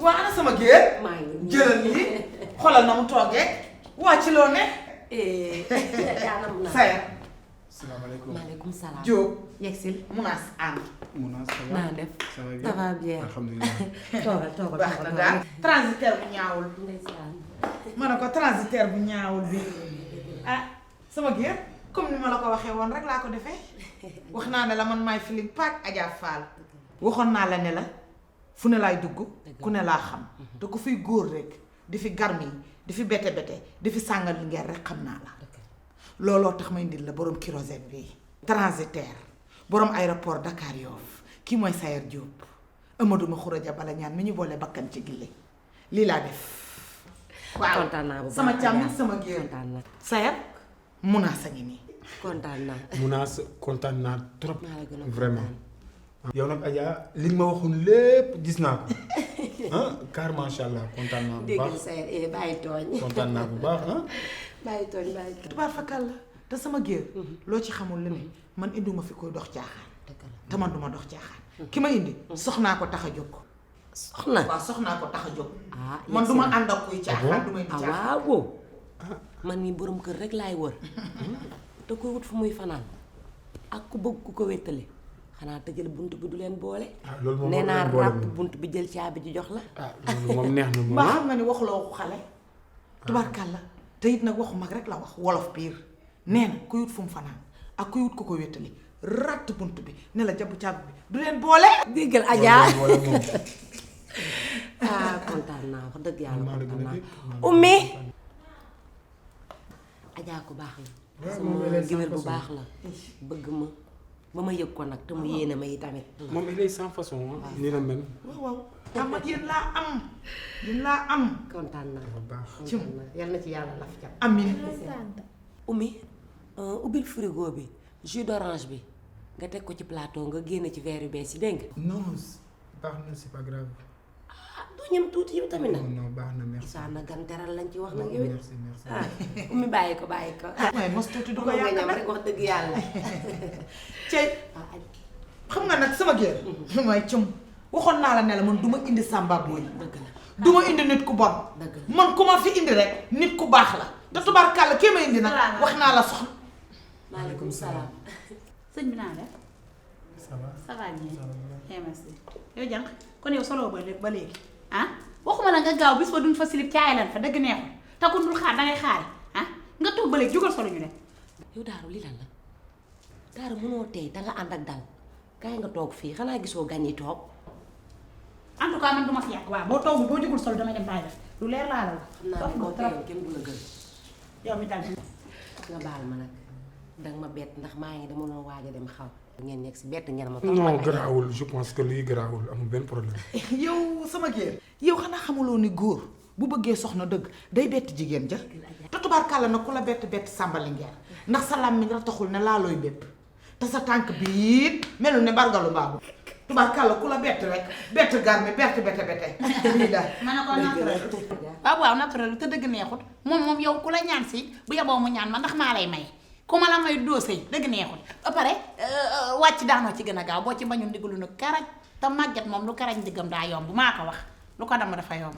waa ana sama géer jëlal lii xoolal na mu toogee waa ci loo ne Saya salaamaaleykum maaleykum salaam. Diop yegsil Munaas ànd Mounas ça va. naa def ça va bien ça va bien. alhamdulilah. toogal baax na daal transitaire bu ñaawul ndeysaan. ma ne ko transitaire bu ñaawul bi ah sama géer comme ni ma la ko waxee woon rek laa ko defee wax naa ne la man maay Feeling Pack Adja Fall waxoon naa la ne la fu ne laay dugg ku ne laa xam te ku fiy góor rek di fi garmi di fi bete bete di fi sàngal li ngeen rek xam naa la looloo tax may indil la borom kérosène bi transitaire borom aéroport Dakar Yoff kii mooy Sayer Diop Amadou ma xuraja bala ñaan mi ñu boole bakkan ci gille lii laa def waaw kontaan naa bu baax sama càmm sama géer kontaan naa. Sayer mun naa sañi nii kontaan naa. Mounas kontaan naa trop. maa la gën a vraiment. yow nag Adja li nga ma waxoon lépp gis naa ko ah car macha allah kontaan naa bu dégg baax nga Sayer bàyyi tooñ. kontaan naa bu baax ah. bàyyi tooñ. tubaar fakal la te sama géer loo ci xamul la ne man indiwuma fi koy dox caaxaan te man duma dox caaxaan ki ma indi soxnaa ko tax a jóg soxna. waaw soxnaa ko tax a jóg ah man duma ànd ak kuy caaxaan du may indi ah caaxaan waaw. man mii borom kër rek laay wër. te koy wut fu muy fanaan ak ku bëgg ku ko wéttali xanaa tëjal bunt bi du leen boole. ah loolu moom nee naa boole ràpp moom. bunt bi jël caabi ji jox la. ah loolu moom neex na moom. mbaa xam nga ni waxu la waxu xale tubaarkàlla te it nag waxu mag rek la wax wolof piir nee na kuy wut fu mu fanaan ak kuy wut ku ko wéttali ratt bunt bi ne la jabu caabi bi du leen boole déggal Adja. boole moom. ah kontaan naa wax dëgg yàlla maa la gën kontaan a naa. dégg. ummi. Adja ku baax la. waaw sama moom elle est géwél bu sans baax la. bëgg ma ba ma yëg ko nag te mu yéene ma yi tamit. moom il est sans façon ah. nii la mel. waaw waaw am ak yéen laa am yéen laa am kontaan naa. bu baax. kontaan naa yal na ci yàlla laf cat. amin ummi ubbil frigo bi jus d'orange bi nga teg ko ci plateau nga génne ci verre yu bees yi dégg nga. non baax na c'est pas grave. ah doo ñam tuuti yow tamit nag. non non baax na merci. Isaa na gan teral lañ ci wax nag yow it. merci merci. ah ummi bàyyi ko. waaye mos tuuti du ko nga yàq ñam nag rek wax dëgg yàlla. cey ah xam nga nag sama géer mooy cum waxoon naa la ne la man du ma indi sàmba booy dëgg la. du ma indi nit ku bon dëgg la. man ku ma fi indi rek nit ku baax la te tubaarkàlla kii ma indi nag wax naa la soxna maaleykum salaam. sëñ bi naa def ça va. ça va bien merci yow jànq kon yow solo ba léegi ah waxuma la nga gaaw bis ba duñ fa silib caay lan fa dëgg neexul te ku dul xaar dangay xaari ah nga toog ba léegi jógal solo ñu dem yow daaru lii lan la daaru mënoo tey danga ànd ak dal kaay nga toog fii xanaa gisoo gan yi toog. en tout cas man duma fi yàgg waaw boo toogul boo jógul solo damay dem bàyyi def lu leer laa la xam naa ne wax boo teyoon kenn du la gën. yow mi dal nga baal ma nag danga ma bett ndax maa ngi dama doon waaj a dem xaw ngeen nekk si bett ngeen ma. non garaawul je pense que luy garaawul amul benn problème. yow sama géer yow xanaa xamuloo ni góor bu bëggee soxna dëgg day bett jigéen ja te tubaarkàlla nag ku la bett bett sàmbali ngeer ndax sa làmmiñ rataxul ne laa looy bépp te sa tànk biit melul ne bargalu mbaabu tubaarkàlla ku la bett rek bett garmi bett bette bette lii la ma ne ko naturel waaw naturel te dëgg neexut moom yow ku la ñaan si bu yeboo mu ñaan ma ndax maa lay may ku ma la may doo sëy dëgg neexut ba pare wàcc daanoo ci gën a gaaw boo ci bañul ndiglu nu karaj te màgget moom lu karaj ndiggam daa yomb maa ko wax lu ko dama dafa yomb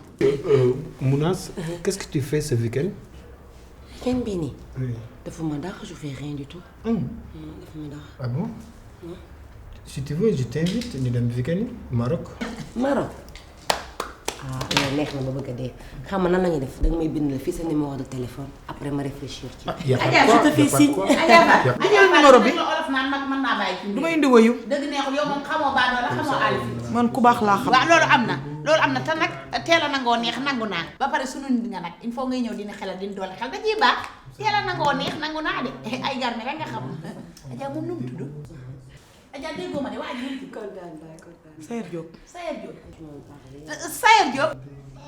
Mounas qu'est-ce que tu fais ce week-end? kenn bii nii. oui. defuma dara je fais rien du tout. defuma dara. ah bon? si tu veux je t'invite ñu dem week-end yi Maroc. Maroc. ah loolu neex na ma bëgg a dee xam nga nan la ñuy def danga may bind la fii sa numéro de téléphone après ma réfléchir ci. y a pas Adja, de quoi, je te fais y a pas de signe. quoi. Adja numéro bi. la olof naan mag mën naa bàyyi ci du ma indi woyu dëgg neexul yow moom xamoo baadoo la xamoo àll man ku baax laa xam waaw loolu am na te nag teel a nangoo neex nangu naa ba pare sunu nit nga nag il faut ngay ñëw dina xelal dina doole xel da ciy baax teel a nangoo neex nangu naa de ay gar mi rek nga xam Adja moom nu mu tudd Adja déggoo ma de waa ji nu mu tudd kontaan naa kontaan. Sayer Diop Sayer Diop Sayer Diop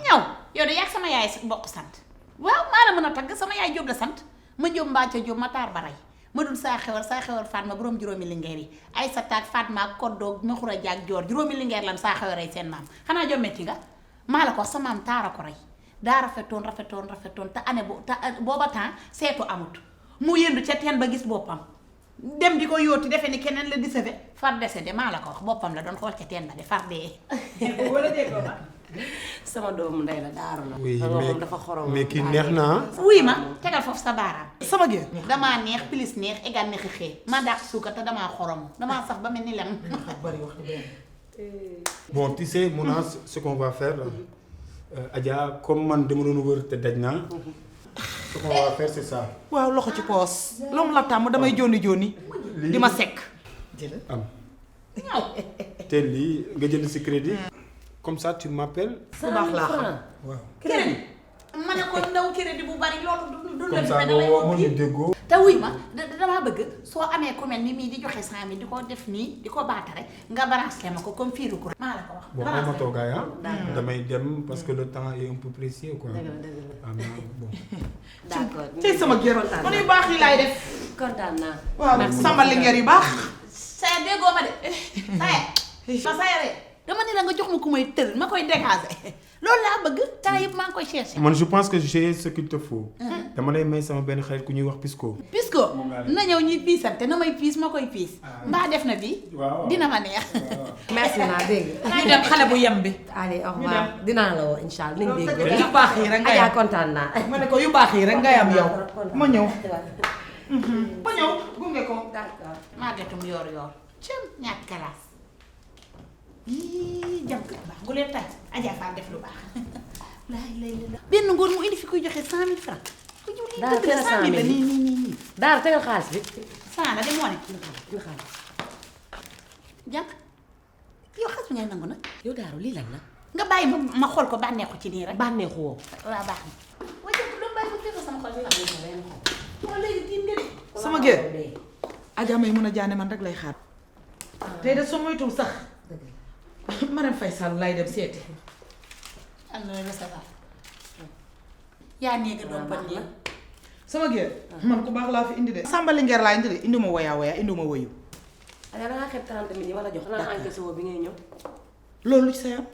ñëw yow de yàgg sama yaay bokk sant waaw maa la mën a tagg sama yaay Diop la sant ma Diop Mbacke Diop ma taar ba rey ma dul saa xewal Fatma borom juróomi lingeer yi ay sa taag Fatma ak Koddo Maxura Jaag Joor juróomi lingeer lan saa xewal rey seen maam xanaa jom metti nga maa la ko sa maam taara ko rey daa rafetoon te année booba temps seetu amut mu yëndu ca teen ba gis boppam dem di ko yóoti defe ni keneen la disave far décédé maa la ko wax boppam la doon xool ca teen ba de far dee wala déggoo ma sama doomu ndey la daaru la. oui moom dafa xorom. mais kii neex na wuy ma tegal foofu sa baaraam sama géer damaa neex plus neex égal neexi xëy ma dàq suukar te damaa xorom damaa sax ba mel ni lem bari wax di bon tu sais Mona ce qu'on va faire Adja comme man dama doon wër te daj naa ce qu'on va faire c'est ça waaw loxo ci poos loolu la tàmm damay joni di ma sekk jël am te lii nga jënd si crédit comme ça tu m'appelles bu baax laa xam waaw crédit ma ne ko ndaw crédit bu bari loolu du la comme ça fi nga woo ma ñu déggoo te wuy ma damaa bëgg soo amee ku mel ni mii di joxe 100 000 di ko def nii di ko baatare nga branché ma ko comme fiiru ko maa la ko wax bon xaw ma toogaay damay dem parce que le temps est un peu précieux quoi ah bon d'accord tey sama géer man yu baax yi laay def kontaan naa. waaw sama lingeer yu baax saya déggoo ma de saya ma sayare dama ne la nga jox ma ku may tël ma koy dégager loolu laa bëgg temps yëpp maa ngi koy chercher man je pense que j'ai ce qu'il te faut dama lay may sama benn xarit ku ñuy wax Pisco puisque na ñëw ñuy piisante na may piis ma koy piis mbaa def na bii waaw dina ma neex merci naa dégg nga. ñu dem xale bu yem bi allez au revoir dinaa la woo incha allah nañ dégg. yu baax yi rek nga Adja yam kontaan naa. ma ne ko yu baax yi rek nga yam yow ma ñëw ma ñëw gunge ko d'accord. màggetum yoor yoor cëm ñaati kalaas yii jam baax bu leen tay Adja Fall def lu baax laay lay la benn ngoon mu indi fi koy joxe 100 000 francs ku jiw lii Daara dëgg la 100 000 la nii Daara tegal xaalis bi. saa la de moo ne dina xaalis. jànq yow xas bi ngay nangu nag yow Daara lii lan la. nga bàyyi ma xool ko bànneexu ci nii rek bànneexu woo. waaw baax na waaye jànq doo bàyyi ko fekk sama xol bi wax léegi tiim nga de sama géer Adja may mën a jaane man rek lay xaar tey de soo moytuwul sax Marème Faye Sall lay dem seeti am na la sa baax yaa néega doom ban lii sama géer man ku baax laa fi indi de Samba Linguère laa indi de indi ma woyaa woyaa indi ma woyu Adja dangaa xeeb 30 000 yi wala jox xanaa encaissé woo bi ngay ñëw. loolu ci sa yoon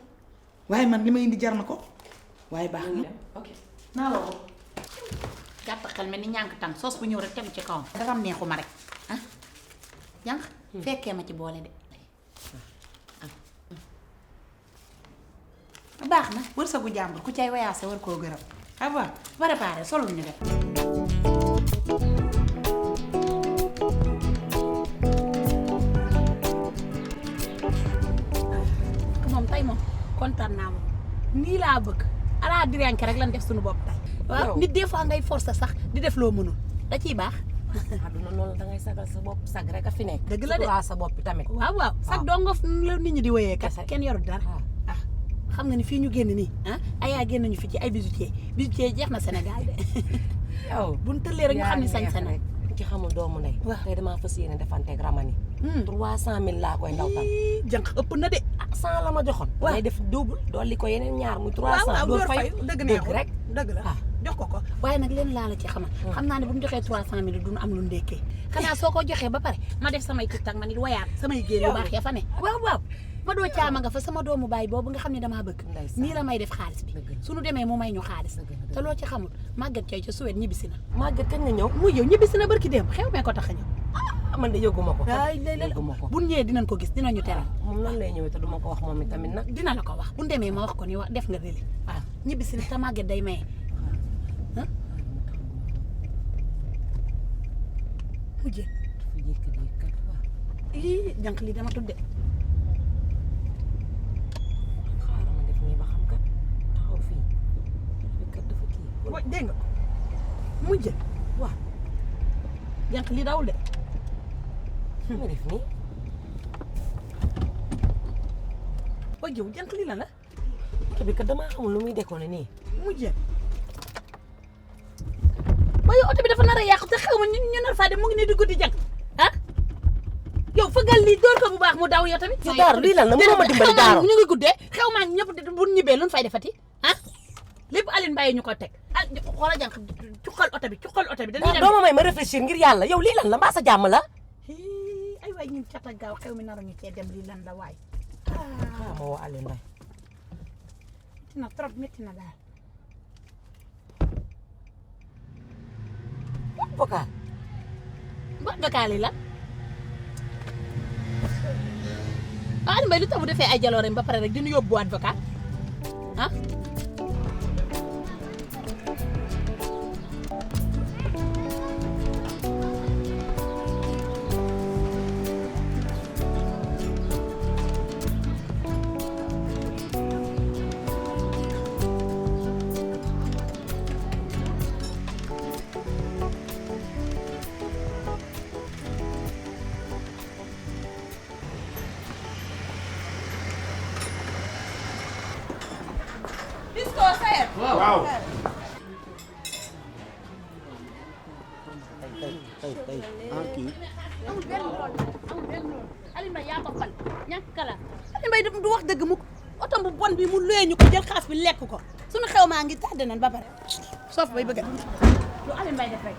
waaye man li ma indi jar na ko waaye baax na ok. naa la ko gàtt xel mel ni ñànk tàng soos bu ñëw rek tegu ci kawam daram neexu ma rek ah jànq fekkee ma ci boole de baax na wërsëgu jàmbur ku cay wayaase war koo gërëm xam nga préparé solo ñu def moom tey moom kontaan naa moom nii laa bëgg alaa direnke rek lan def suñu bopp tey waaw nit des fois ngay forcer sax di def loo mënul da ciy baax àdduna noonu dangay sagal sa bopp sag rek a fi nekk. dëgg la de suturaa sa bopp tamit. waaw waaw sax doo nga la nit ñi di wéyee kat kenn yorul dara ah xam nga ni fii ñu génn nii ah ayaa génn ñu fi ci ay bijoutier jeex na Sénégal de yow buñ tëllee rek ñu xam ni sañ-sañ rek ci xamul doomu ndey. waaw tey damaa fas yéene defanteeg Ramani. 300 000 laa koy ndawtal. jànq ëpp na de. ah 100 la ma joxoon. waaw day def double dolli ko yeneen ñaar muy 300. waaw doo fay dëgg dëgg rek. dëgg la ah jox ko waaye nag leen laa la ci xamal. xam naa ne bu ñu joxee 300 000 duñu am lu ndekkee. xanaa soo ko joxee ba pare ma def samay tiktak ma nit wayaat samay géer yu baax ya fa ne. waaw ma doo caama nga fa sama doomu baay boobu nga xam ne damaa bëgg. nii la may def xaalis bi. suñu demee mu may ñu xaalis. te loo ci xamul màggat cooy ca Suède ñibbisi na. màggat kañ nga ñëw. muy yow ñibbisi na barki démb xew mee ko tax a ñëw. ah man de yëguma ko. ay yëguma ko bu ñëwee dinañ ko gis dinañu teral. moom nan lay ñëwee te duma ko wax moom itamit nag. dina la ko wax bu demee ma wax ko ni wax def nga délai waaw ñibbisi na te màggat day maye. mujjee. ii jànq li dama tudde. xaaral ma def nii ba xam kat taxaw fii kat dafa kii. wa dégg nga mujjee waaw jànq li dawul de. ma def nii. wa jëw jànq li la la. oto bi kat damaa xamul lu muy décoller nii. mujjee. waaye oto bi dafa nar a yàqu te xew ma ñu nar faa dem mu ngi nii di guddi jànq ah. yow fëggal lii door ko bu baax mu daw yow tamit. yow Daaro lii lan la mënoo ma dimbali Daaro ñu ngi guddee xew maa ñëpp bu ñibbee lu ñu fay defati ah lépp Aline Mbaye ñu ko teg ah xoolal jànq cuqal oto bi. dañuy dem doo ma may ma réfléchir ngir yàlla yow lii lan la mbaa sa jàmm la. ay waay ñun cat ak gaaw xew mi naruñu cee dem lii lan la waay. ah ma woo Aline Mbaye. métti na trop métti na daal. vocal. boîte vocale yi la Aliou Mbaye lu tax bu defee ay jalooreem ba pare rek dina yóbbu boîte vocale ah waaw. amul benn lool Aliou Mbaye yaa ko fal ñàkk la Aliou Mbaye du wax dëgg mu oto bu bon bi mu luwee ñu ko jël xaas bi lekk ko suñu xew maa ngi tàdde nañ ba pare soof bay bëgg lu Aliou Mbaye def rek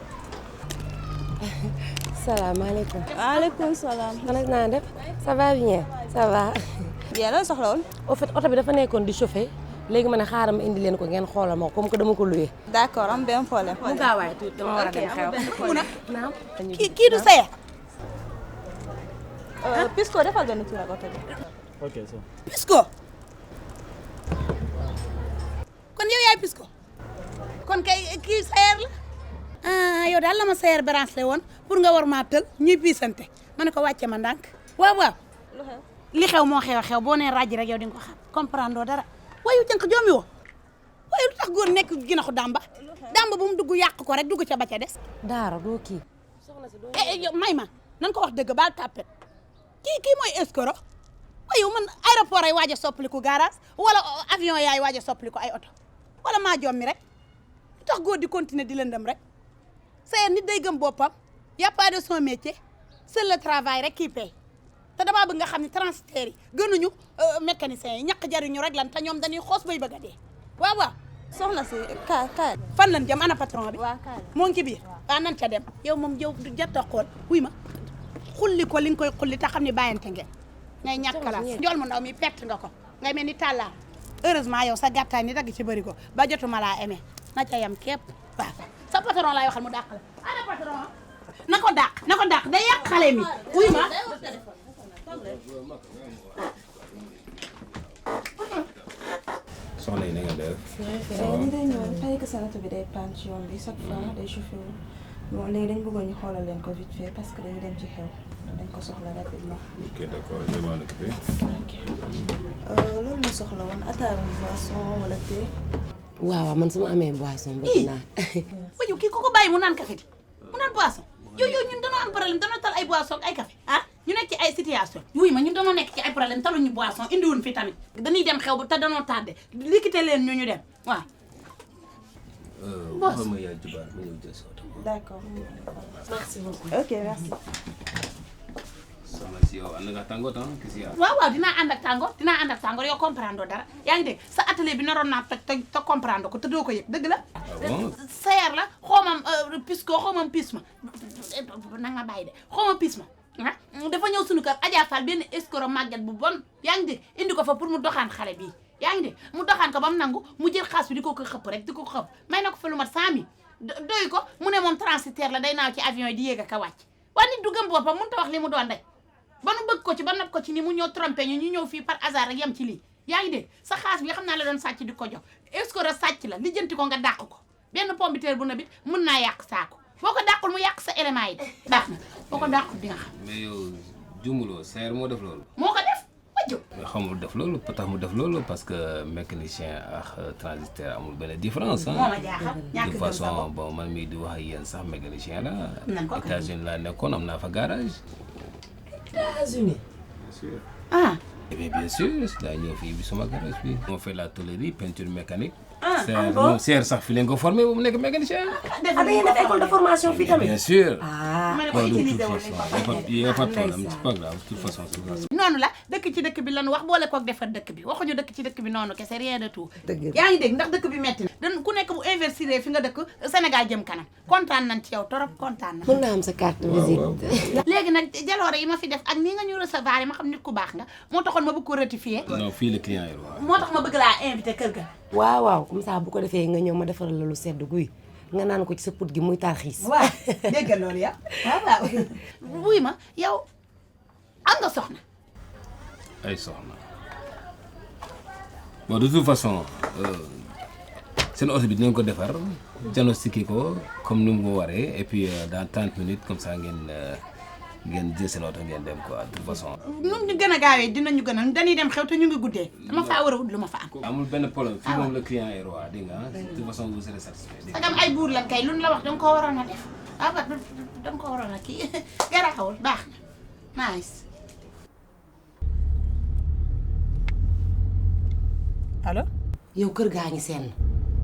salaamaaleykum. waaleykum salaam. man ak naa def ça va bien ça va. bien loolu soxla woon. au fait oto bi dafa nekkoon di chauffé léegi ma ne xaaral ma indi leen ko ngeen xoolal ma comme que dama ko loué. d'accord am benn problème. mu gaawaay tuuti dama war a dem xew. mun a naam. kii du saye Pisco defal benn tour ak oto bi. ok ça. Pisco kon yow yaay Pisco kon kay kii sayeer la ah yow daal la ma sayeer branche la woon pour nga war maa tël ñuy piisante ma ne ko wàcce ma ndànk waaw waaw lu xew. li xew moo xew boo nee raji rek yow di nga ko xam comprendre doo dara waaye jënk joomi woo waaye lu tax góor nekk ginaxu dàmba dàmba bu mu dugg yàq ko rek dugg ca ba ca des Daara doo kii. yow may ma nan ko wax dëgg baal tàppet kii mooy escroc waaye yow man aéroport ay waaj a soppaliku garage wala avion yaay waaj a soppaliku ay oto wala maa jommi rek lu tax góor di continuer di lëndëm rek c'est nit day gëm boppam y a pas de son métier seul le travail rek kii paye te damaa bëgg nga xam ne transitaires yi gënuñu mécaniciens yi ñàkk jariñu rek lan te ñoom dañuy xoos bay bëgg a dee waaw waaw soxna si kaay. fan lan jëm ana patron bi waa kaay. moo ngi ci biir waaw nan ca dem yow moom yow du jot a xool wuy ma xulli ko li nga koy xulli te xam ne bàyyante ngeen ngay ñàkk la njool mu ndaw mi perte nga ko ngay mel ni tàllaar heureusement yow sa gàttaay ni dagg ci bëri ko ba jotuma laa aimé na ca yam képp waaw sa patron laay waxal mu dàq la ana patron na ko dàq day yàq xale mi wuy ma soxna yi na nga def. ni day ñëw fay que seen oto bi day panne ci yoon bi chaque fois day chauffé wu bon léegi dañ bëggoon ñu xoolal leen ko vite fait parce que dañu dem ci xew dañ ko soxla rapidement. ok d'accord je vais m'en occuper. loolu la soxla woon ataaya boisson wala thé. waaw man su ma amee boisson bëgg naa. wayu kii ku ko bàyyi mu naan café di mu naan boisson yow ñun dañoo am problème dañoo tal ay boisson ak ay café ah ñu nekk ci ay situation wuy ma ñun dañoo nekk ci ay problème taluñu boisson indiwuñ fi tamit dañuy dem xew bu te dañoo tardé liquité leen ñu dem waaw waxal ma yaay Jubaar ma ñëw jël sa oto. d'accord. merci beaucoup. ok merci. soxna si yow ànd nga tàngoor ah kii si yaa. waaw dinaa ànd ak tàngoor yow comprendre dara yaa ngi dégg sa atelier bi naroon naa te comprendre ko te doo ko yëg dëgg la bon sayer la xoomam Pisco xoomam pisma na nga bàyyi de xoomam pisma ah dafa ñëw suñu kër Adja Fall benn escroc màgget bu bon yaa ngi dégg indi ko fa pour mu doxaan xale bii yaa ngi dégg mu doxaan ko ba mu nangu mu jël xaas bi di ko xëpp rek di ko xëpp may na ko fa lu mat 100 000 doy ko mu ne moom transitaire la day naaw ci avion yi di yéeg ak a wàcc waa nit du gëm boppam mënut a wax li mu doon rek ba nu bëgg ko ci ba nopp ko ci ni mu ñëw trompé ñu ñëw fii par hasard rek yem ci lii yaa ngi dégg sa xaas bi xam naa la doon sàcc di ko jox escroc sàcc la lijjanti ko nga dàq ko benn pompiteer bu na bit mën naa yàq saako boo ko dàqul mu yàq sa élément yi de baax na boo ko dàqul di nga xam mais yow jumuloo seer moo def loolu. moo ko def wajju mais xamul def loolu tax mu def loolu parce que mécanicien ak transitaire amul benn différence moo ma jaaxal ñàkk de gëm sa façon bopp bon man mii di wax ak yéen sax mécanicien la. Nan ko États-Unis laa nekkoon am naa fa garage. États-Unis. bien sûr. ah Eh bien sûr daa ñëw fii bi suma garage bi. on fait la tôlerie peinture mécanique. bon seer sax fi leen ko formé ba mu nekk mécanicien. ah da ngeen def école de formation fii tamit. bien sûr. ah. ma ne ko de toute utiliser wul façon y a pas de problème c'est pas grave de toute façon c'est pas grave. noonu la dëkk ci dëkk bi lan wax boole koog defar dëkk bi waxuñu dëkk ci dëkk bi noonu kese rien de tout dëgg la. yaa ngi dégg ndax dëkk bi metti na dan ku nekk bu investir fi nga dëkk Sénégal jëm kanam kontaan nañ ci yow torop kontaan na mën naa am sa carte visite. léegi nag jaloore yi ma fi def ak nii nga ñu recevoir yi ma xam nit ku baax nga moo taxoon ma bëgg ko ratifier non fii le client yi waaw. moo tax ma bëgg laa invité kër ga waaw comme ça bu ko defee nga ñëw ma defaral la lu sedd guy nga naan ko ci sa put gi muy tarxiis. waaw dégg nga loolu ya waaw. wuy ma yow am nga soxna. ay soxna bon de toute façon seen oto bi dinañ ko defar diagnostiqué ko comme ni mu ko waree et puis dans 30 minutes comme ça ngeen jël seen oto ngeen dem quoi de toute façon. nu ñu gën a gaawee dinañu gën a dañuy dem xew te ñu ngi guddee dama faa war a wut lu ma fa am. amul benn problème fii moom le client est roi dégg nga de toute façon vous serez satisfait. sagam ay buur lan kay lu ñu la wax danga koo waroon a def ba danga ko waroon a kii garaawul baax na nice. allo. yow kër gaa ngi seen.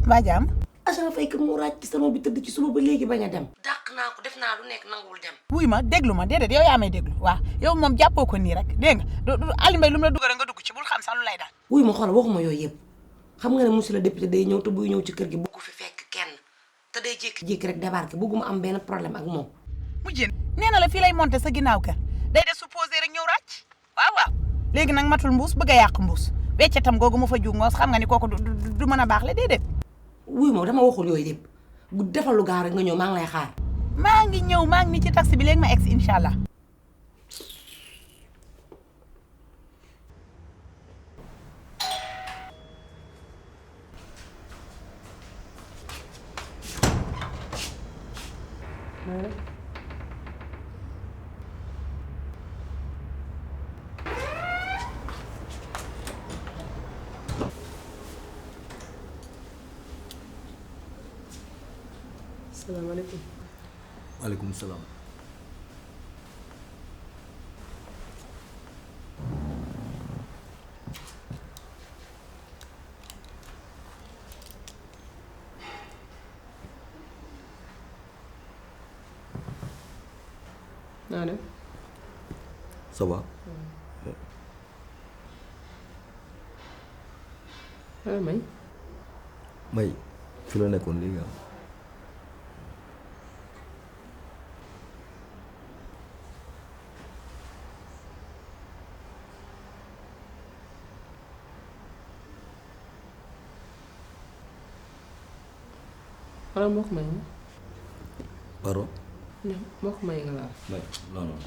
mbaa jàmm. agent fay kër mu ràcc ci salon bi tëdd ci suba ba léegi bañ a dem. dàq naa ko def naa lu nekk nanguwul dem. wuy ma déglu ma déedéet yow yaa may déglu waaw yow moom jàppoo ko nii rek dégg nga du Aliou Mbaye lu mu la dugal nga dugg ci bul xam sax lu lay daal. wuy ma xool waxuma yooyu yëpp xam nga ne monsieur le député day ñëw te buy ñëw ci kër gi buggu fi fekk kenn te day jékki-jékki rek débarqué bugguma am benn problème ak moom. mu jën nee na la fii lay monté sa ginnaaw kër day de supposé rek ñëw ràcc waaw léegi nag matul mbuus bëgg a yàq mbuus weccatam googu mu fa jug ngoos xam nga ni kooku du mën a baax le déedéet. wuy ma dama waxul yooyu yëpp bu defal lu gaaw rek nga ñëw maa ngi lay xaar. maa ngi ñëw maa ngi ni ci taxi bi léegi ma egg si incha allah. salaamaaleykum. waaleykum salaam. naa dem. ça va. May. May fi la nekkoon léegi xanaa moo ko may ma. pardon. non moo ko may nga laal. May non non.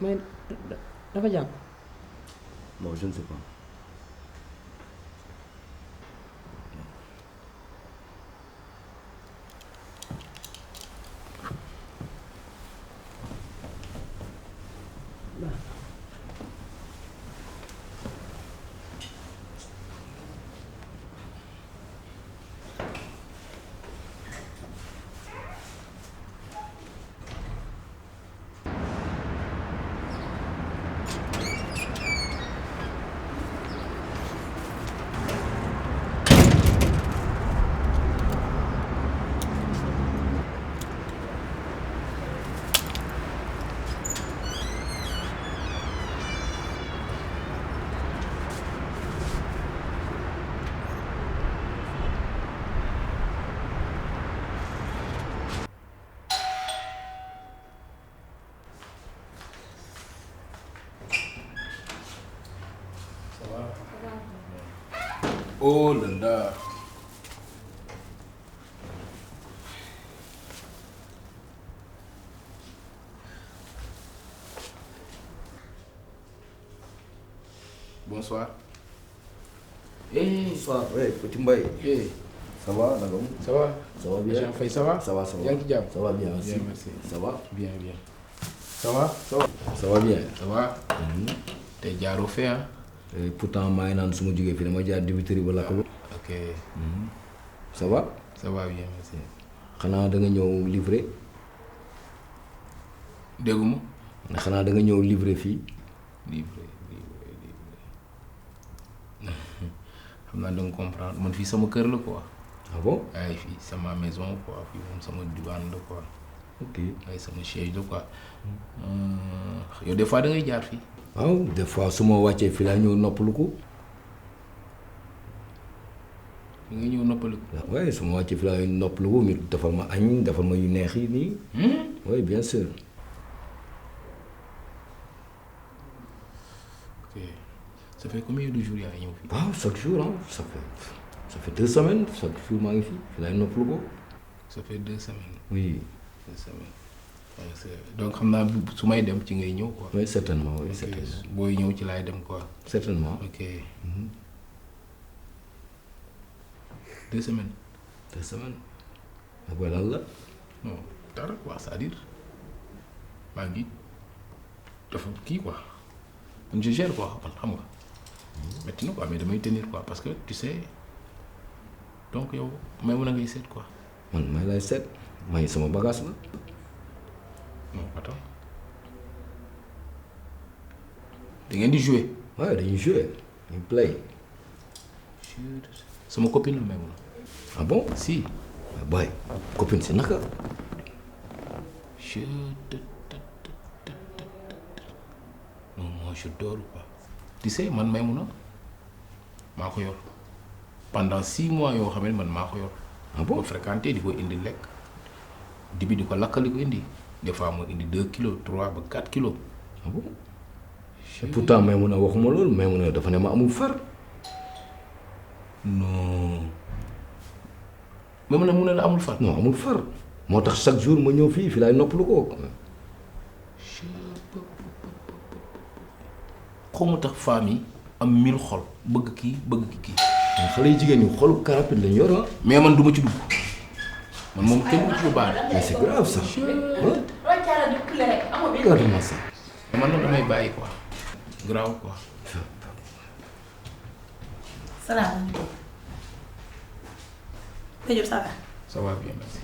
mais dafa jàpp. non je ne sais pas. Oh là là. Bonsoir. Bonsoir, ouais, petit Mbaye. Ça va, d'accord? Ça va? Ça va bien. Jean Faye, ça va? Ça va, ça va. Yaa ngi ci jàmm? Ça va bien, merci. Bien, merci. Ça va? Bien, bien. Ça va? Ça va. Ça va bien. Ça va? Tey jaaroo fee ah? Et pourtant maa ngi naan su ma jógee fii dama jaar dibiteri ba lakk ba. Ok. Ça va? Ça va bien, merci. xanaa da nga ñëw livrer. Dégguma? xanaa da nga ñëw livrer fii. Livré. xam naa da nga comprendre man fii sama kër la quoi. Ah bon? ay fii sama maison quoi fii moom sama diwaan la quoi. Ok. ay sama siège la quoi. yow des fois da ngay jaar fii. waaw des fois su ma wàccee fii laa ñëw noppalu ko. da ngay ñëw noppaliku. waaye su ma wàccee fii laa ñëw noppalu ko ñu defal ma añ defal ma yu neex yi nii. Oui bien sûr. ça fait combien de jours yaa ngi ñëw fii. waaw chaque jour ah ça fait 2 semaines chaque jour maa ngi fi laay noppalu ko. ça fait 2 semaines. oui. 2 semaines. donc xam naa su may dem ci ngay ñëw quoi. oui certainement oui ok certainement. booy ñëw ci laay dem quoi. certainement. ok. 2 semaines. 2 semaines. ak lan la. non dara quoi c'est-à-dire maa ngi dafa kii quoi man je gère quoi man xam nga metti na quoi mais damay tenir quoi parce que tu sais donc yow may mën a ngay seet quoi. man may lay seet may sama bagage la. non attends da ngeen di jouer. waaw dañuy jouer dañuy play. sama copine la may mën a. ah bon si. boy copine si naka. non moi je dors pas. tu sais man may mun a maa ko yor pendant 6 mois yoo xam ne man maa ko yor. ah bon ko fréquenté di ko indi lekk dibi di ko lakkal di ko indi des fois moo indi 2 kilos 3 ba 4 kilos. ah bon et pourtant may mun a waxuma loolu may mun a dafa ne ma amul far. non mais mun na la amul far. non amul far moo tax chaque jour ma ñëw fii laay noppalu ko. xaw ma tax femme yi am 1000 xol bëgg kii bëgg kii. xale yu jigéen ñi xolu karapit lañ yor ah. mais man du ma ci dugg man moom kenn du ci baal. mais c'est grave ça. regarde-moi ça. man nag damay bàyyi quoi grave quoi. salaamaaleykum. Pédiop ça va. ça va bien merci.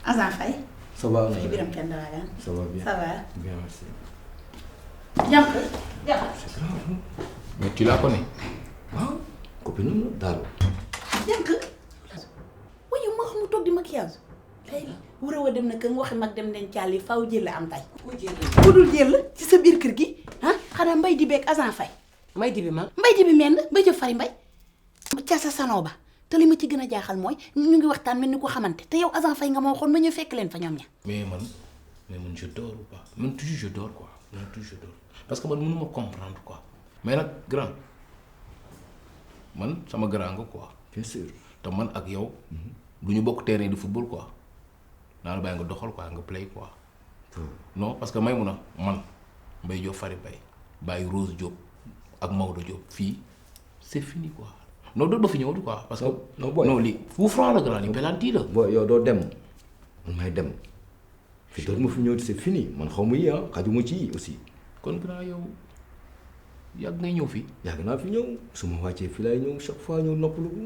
Azan Faye. ça va Faye Biram Kenn Daragan. ça va bien. Ça va. bien merci. Jànk. Jànk. c'est grave. mais tu la connais. ah copine am la daal. Jànk. waaye moo xam mu toog di maquillage. tey wura wa dem na kër waxi mag dem nañ caal yi faaw jël la am tay. ku dul jël ci sa biir kër gi ah xanaa mbay di beeg Azan Faye. may di bi ma. mbay di bi menn mbay jëf fari mbay. ca sa sanoo ba te li ma ci gën a jaaxal mooy ñu ngi waxtaan mel ni ko xamante te yow Azan Faye nga ma waxoon ma ñu fekk leen fa ñoom ña. mais man je dors ou pas man toujours je dors quoi man toujours je dors parce que man mënuma comprendre quoi mais nag grand man sama grand nga quoi. bien sûr. te man ak yow du ñu bokk terrain de football quoi naa la bàyyi nga doxal quoi nga play quoi. non parce que may mun a man Mbaye Diop Fary Mbaye bàyyi Rose Diop ak Maodo Diop fii c'est fini quoi non doot ba fi ñëw di quoi parce que non boy non lii fu franc la grand li penalty la. booy yow doo dem man may dem fi doot ma fi ñëw c'est fini man xaw ma yi ah xajuma ci yi aussi. kon grand yow yàgg ngay ñëw fii. yàgg naa fi ñëw su ma wàccee fii laay ñëw chaque fois ñëw noppalu ko.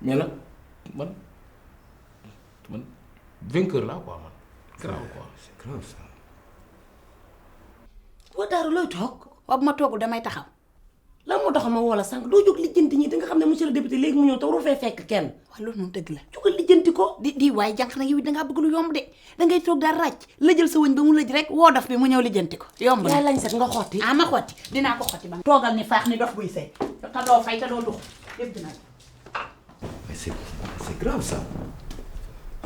mais nag man vainqueur laa quoi man grave quoi. c'est grave ça. boo daaru looy toog. waaw bu ma toogul damay taxaw. lan moo tax ma woo la sànq doo jóg lijjanti ñi da nga xam ne monsieur le député léegi mu ñëw te warul fee fekk kenn. waaw loolu moom dëgg la. jógal lijjanti ko. di waaye jànq nag yow dangaa bëgg lu yomb de dangay toog daal ràcc la jël sa wëñ ba mu lëj rek woo dof bi mu ñëw lijjanti ko yomb na. yaay lañ set nga xotti. ah ma xotti dinaa ko xotti ba. toogal ni faax ni dof buy sëy te doo fay te doo dux yëpp dina ko. mais c'est grave ça.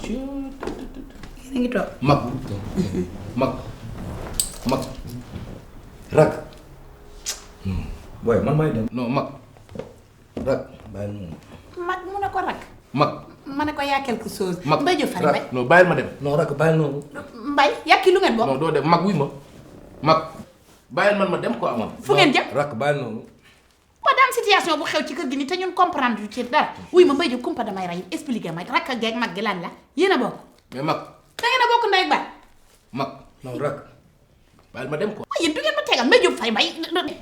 yéen a ngi toog. mag rak. booy man may dem. non mag rak bàyyi moom. mag mu ne ko rak. mag ma ne ko yaa quelque chose. mag Mbaye Diop Fary Mbaye. non bàyyil ma dem. non rak bàyyi noonu. Mbaye yàkki lu ngeen bokk. non doo dem mag wuy ma mag bàyyil man ma dem quoi man. fu ngeen jëm. rak bàyyi noonu. ba daan situation bu xew ci kër gi ni te ñun comprendre ci dara wuy ma Mbaye Diop kumpa damay rey expliquer ma rakk ak mag gi lan la yéen a bokk. mais mag da ngeen a bokk ndey ak baay. mag non rak. bàyyil ma dem quoi. waaye yéen du ngeen ma tegal Mbaye Diop Fary Mbaye.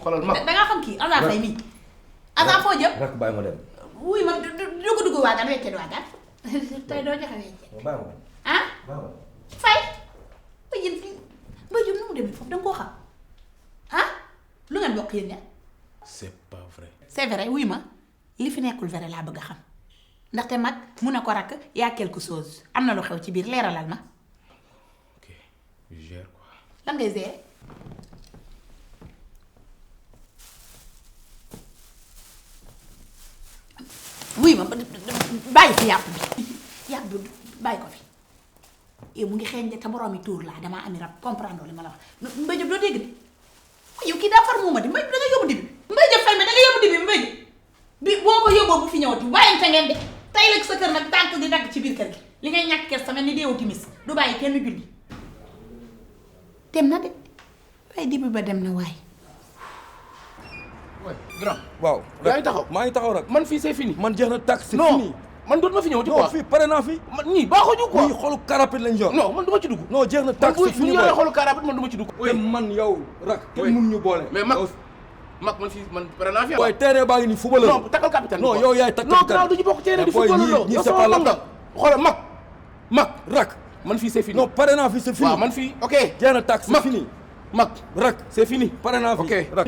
xoolal mag da ngaa xam kii Azan Faye mii. Azan foo jëm. rak bàyyi ma dem. wuy ma dugg waagaan weccee waagaan tey doo joxe weccee. bàyyi ma. ah bàyyi ma. Faye. waaye yéen fii Mbaye Diop nu mu demee foofu da nga koo xam ah lu ngeen bokk yéen ña. c'est pas vrai. c'est vrai wuy ma li fi nekkul vrai laa bëgg a xam ndaxte mag mu ne ko rakk yaa quelque chose am na lu xew ci biir leeralal ma. ok je gère quoi. lan ngay gérer. wuy ma bàyyi fi yàpp bi yàpp bi bàyyi ko fi yow mu ngi xeeñ de te boroomi tuur laa damaa ami rab comprendre li ma la wax Mbaye Diop doo dégg de yow kii daa far muuma di Mbaye da nga yóbbu dibi Mbaye Diop fay ma da nga yóbbu dibi Mbaye bi boo ko yóbboo bu fi ñëwati bàyyante ngeen de tey la sa kër nag tànk di dagg ci biir kër gi li ngay ñàkk kees tamit ni deewu timis du bàyyi kenn julli dem na de waaye dibi ba dem na waaye grand waaw yaa ngi taxaw maa ngi taxaw rek man fii c'est fini man jeex na tàkk c'est non fini man dootuma fi ñëwati non quoi fii pare naa fi man ñii baaxuñu quoi ñii xolu karapit lañ yor non man du ma ci dugg non jeex na tàkk c'est fini bu ñu yoree xolu carapit man du ma ci dugg te man yow rak kenn mun ñu boole mais mag man fii man pare naa fi waaye terrain baa ngi nii football la non takkal capitaine non yow yaay takk non grand duñu bokk terrain di football loo yow sama mag nga xoolal mag rak man fii c'est fini non pare naa fi c'est fini waaw man fii ok jeex na tàkk c'est fini mag rak c'est fini pare naa fi ok rak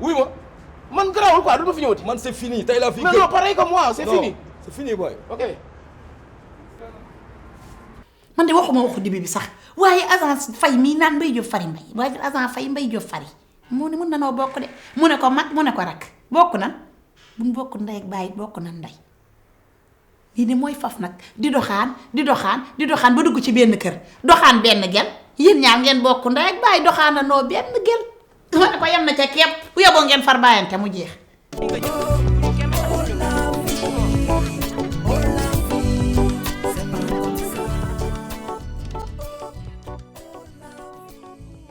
wuy ma man garaawul quoi du ma fi ñëwati man c'est fini tey laa fi non non pareil comme moi c'est fini c'est fini boy ok man de waxuma waxu dibi bi sax waaye agence fay mii naan Mbaye Diop fari mbay waaye agent fay Mbaye Diop fari mu ne mun na noo bokk de mu ne ko mag mu ne ko rak bokk nan buñ bokk ndey ak bàyyi bokk nan ndey lii de mooy faf nag di doxaan ba dugg ci benn kër doxaan benn gel yéen ñaar ngeen bokk ndey ak bàyyi doxaana noo benn gel ma ne ko yem na ca kepp bu yeboo ngeen far bàyyante mu jeex